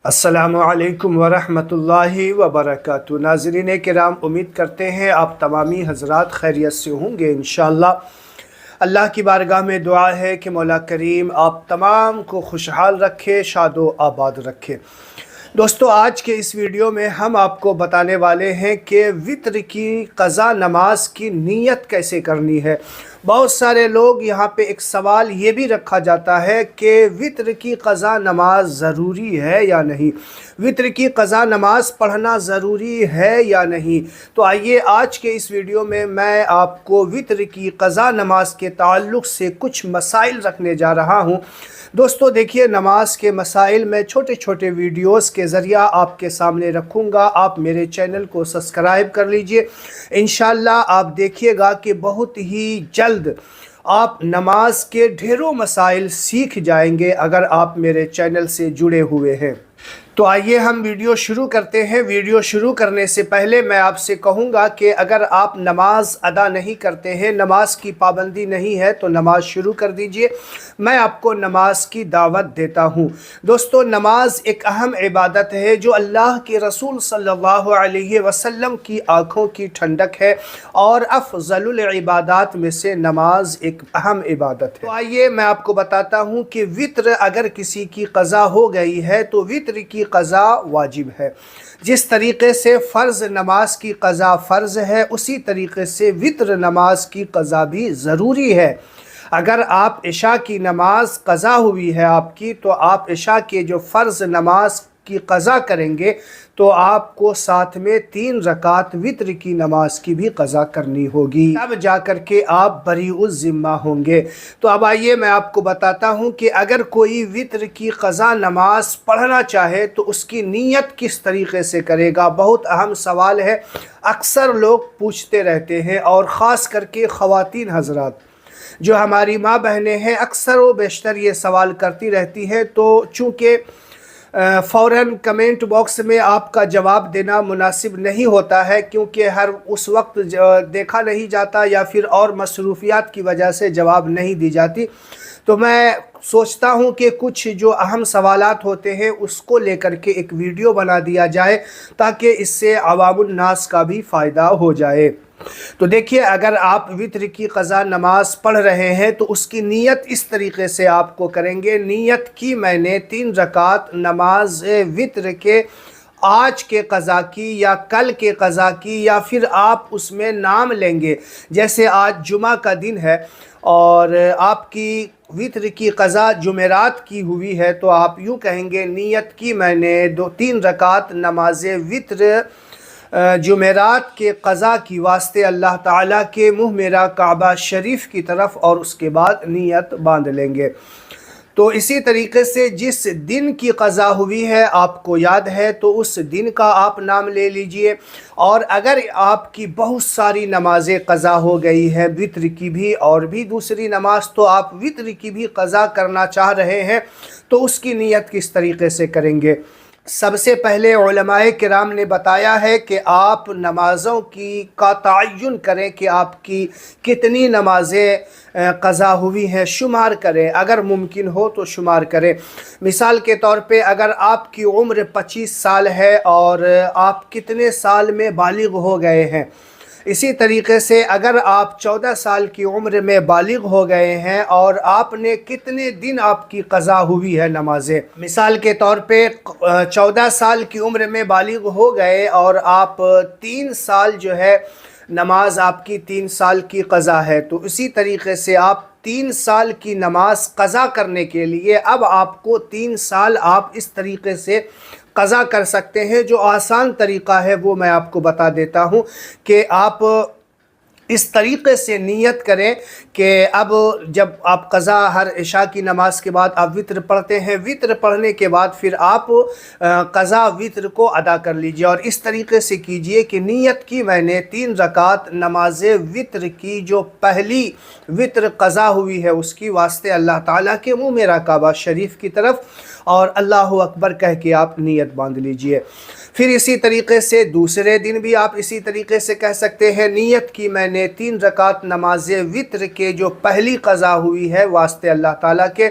السلام علیکم ورحمۃ اللہ وبرکاتہ۔ ناظرین کرام، امید کرتے ہیں آپ تمامی حضرات خیریت سے ہوں گے انشاءاللہ۔ اللہ کی بارگاہ میں دعا ہے کہ مولا کریم آپ تمام کو خوشحال رکھے، شاد و آباد رکھے۔ دوستو، آج کے اس ویڈیو میں ہم آپ کو بتانے والے ہیں کہ وتر کی قضا نماز کی نیت کیسے کرنی ہے۔ بہت سارے لوگ یہاں پہ ایک سوال یہ بھی رکھا جاتا ہے کہ وتر کی قضا نماز ضروری ہے یا نہیں، وتر کی قضا نماز پڑھنا ضروری ہے یا نہیں۔ تو آئیے آج کے اس ویڈیو میں آپ کو وتر کی قضا نماز کے تعلق سے کچھ مسائل رکھنے جا رہا ہوں۔ دوستو دیکھیے، نماز کے مسائل میں چھوٹے چھوٹے ویڈیوز کے ذریعہ آپ کے سامنے رکھوں گا۔ آپ میرے چینل کو سبسکرائب کر لیجئے۔ انشاءاللہ آپ دیکھیے گا کہ بہت ہی جلد آپ نماز کے ڈھیروں مسائل سیکھ جائیں گے اگر آپ میرے چینل سے جڑے ہوئے ہیں۔ تو آئیے ہم ویڈیو شروع کرتے ہیں۔ ویڈیو شروع کرنے سے پہلے میں آپ سے کہوں گا کہ اگر آپ نماز ادا نہیں کرتے ہیں، نماز کی پابندی نہیں ہے، تو نماز شروع کر دیجئے۔ میں آپ کو نماز کی دعوت دیتا ہوں۔ دوستو، نماز ایک اہم عبادت ہے جو اللہ کے رسول صلی اللہ علیہ وسلم کی آنکھوں کی ٹھنڈک ہے، اور افضل العبادات میں سے نماز ایک اہم عبادت ہے۔ تو آئیے میں آپ کو بتاتا ہوں کہ وتر اگر کسی کی قضا ہو گئی ہے تو وتر کی قضا واجب ہے۔ جس طریقے سے فرض نماز کی قضا فرض ہے، اسی طریقے سے وتر نماز کی قضا بھی ضروری ہے۔ اگر آپ عشاء کی نماز قضا ہوئی ہے آپ کی، تو آپ عشاء کے جو فرض نماز کی قضا کریں گے تو آپ کو ساتھ میں 3 رکعت وتر کی نماز کی بھی قضا کرنی ہوگی، تب جا کر کے آپ بری الذمہ ہوں گے۔ تو اب آئیے میں آپ کو بتاتا ہوں کہ اگر کوئی وتر کی قضا نماز پڑھنا چاہے تو اس کی نیت کس طریقے سے کرے گا۔ بہت اہم سوال ہے، اکثر لوگ پوچھتے رہتے ہیں، اور خاص کر کے خواتین حضرات جو ہماری ماں بہنیں ہیں اکثر و بیشتر یہ سوال کرتی رہتی ہیں۔ تو چونکہ فوراً کمنٹ باکس میں آپ کا جواب دینا مناسب نہیں ہوتا ہے، کیونکہ ہر اس وقت دیکھا نہیں جاتا یا پھر اور مصروفیات کی وجہ سے جواب نہیں دی جاتی، تو میں سوچتا ہوں کہ کچھ جو اہم سوالات ہوتے ہیں اس کو لے کر کے ایک ویڈیو بنا دیا جائے تاکہ اس سے عوام الناس کا بھی فائدہ ہو جائے۔ تو دیکھیے، اگر آپ وتر کی قضا نماز پڑھ رہے ہیں تو اس کی نیت اس طریقے سے آپ کو کریں گے۔ نیت کی میں نے 3 رکعت نماز وتر کے آج کے قضا کی یا کل کے قضا کی، یا پھر آپ اس میں نام لیں گے۔ جیسے آج جمعہ کا دن ہے اور آپ کی وتر کی قضا جمعرات کی ہوئی ہے، تو آپ یوں کہیں گے، نیت کی میں نے 3 رکعت نماز وتر جمعرات کے قضا کی واسطے اللہ تعالیٰ کے منہ میرا کعبہ شریف کی طرف، اور اس کے بعد نیت باندھ لیں گے۔ تو اسی طریقے سے جس دن کی قضا ہوئی ہے آپ کو یاد ہے تو اس دن کا آپ نام لے لیجئے۔ اور اگر آپ کی بہت ساری نمازیں قضا ہو گئی ہیں، وتر کی بھی اور بھی دوسری نماز، تو آپ وتر کی بھی قضا کرنا چاہ رہے ہیں تو اس کی نیت کس طریقے سے کریں گے۔ سب سے پہلے علماء کرام نے بتایا ہے کہ آپ نمازوں کا تعین کریں کہ آپ کی کتنی نمازیں قضا ہوئی ہیں، شمار کریں، اگر ممکن ہو تو شمار کریں۔ مثال کے طور پہ اگر آپ کی عمر 25 سال ہے اور آپ کتنے سال میں بالغ ہو گئے ہیں، اسی طریقے سے اگر آپ 14 سال کی عمر میں بالغ ہو گئے ہیں اور آپ نے کتنے دن آپ کی قضا ہوئی ہے نمازیں۔ مثال کے طور پہ 14 سال کی عمر میں بالغ ہو گئے اور آپ 3 سال جو ہے نماز آپ کی 3 سال کی قضا ہے، تو اسی طریقے سے آپ 3 سال کی نماز قضا کرنے کے لیے اب آپ کو 3 سال آپ اس طریقے سے قضا کر سکتے ہیں۔ جو آسان طریقہ ہے وہ میں آپ کو بتا دیتا ہوں کہ آپ اس طریقے سے نیت کریں کہ اب جب آپ قضا ہر عشاء کی نماز کے بعد آپ وتر پڑھتے ہیں، وتر پڑھنے کے بعد پھر آپ قضا وتر کو ادا کر لیجئے، اور اس طریقے سے کیجئے کہ نیت کی میں نے 3 رکعت نماز وتر کی جو پہلی وتر قضا ہوئی ہے اس کی واسطے اللہ تعالیٰ کے منہ میرا کعبہ شریف کی طرف، اور اللہ اکبر کہہ کے آپ نیت باندھ لیجئے۔ پھر اسی طریقے سے دوسرے دن بھی آپ اسی طریقے سے کہہ سکتے ہیں، نیت کی میں نے 3 رکعت نماز وتر کے جو پہلی قضا ہوئی ہے واسطے اللہ تعالیٰ کے،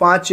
5